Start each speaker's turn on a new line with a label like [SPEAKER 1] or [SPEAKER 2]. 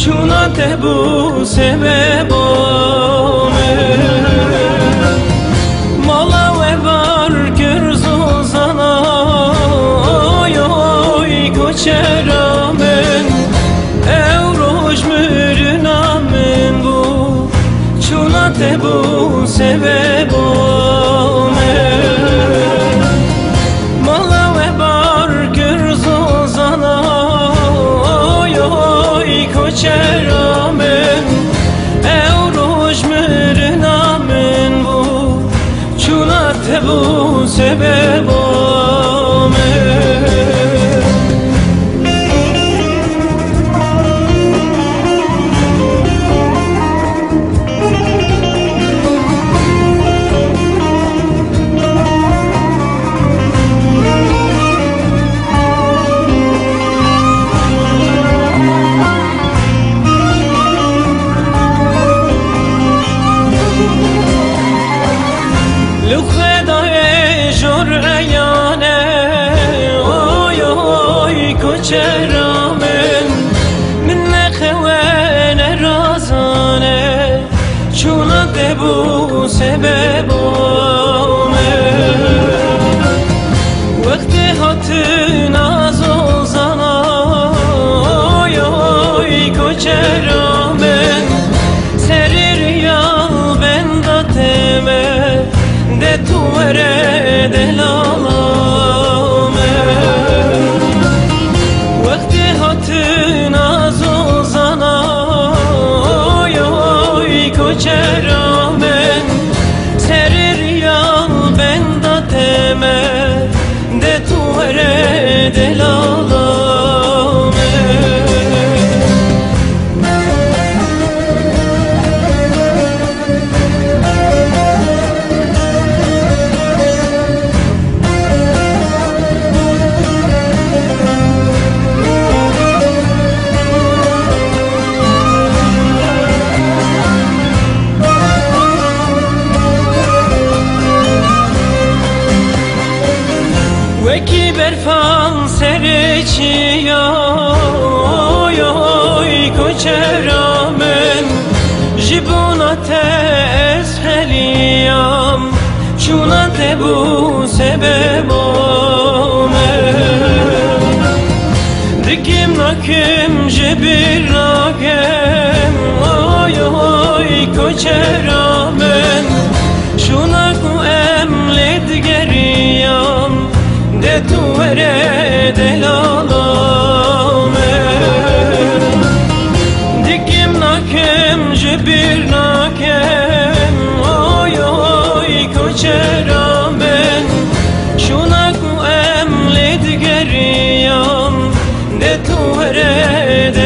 [SPEAKER 1] چونت بوس ببامه مالا و بار کرزوزانا oy oy koçeramın evroş mürünamen bu çunat bus bebamه mala ve bar kerzozaنا oy oy koçeramın evroş mürünamen bu çunat bus bebamه چرامن من نخوان رازانه چونت بوس ببامه وقت هاتن از اوزانا oy oy koçeramın serir yal ben da teme de tu vere delala koçeramın serir yal ben da teme de tu vere delalame Veki berfan serçiya oy oy koçeramın jibunate esheliyam çunate bu sebebome dikim nakim jibir nakim oy oy koçeramın şuna ku emled geriyam de tu vere delalame dikim nakim jibir nakim oy oy koçeramın şuna ku emled geriyam de tu vere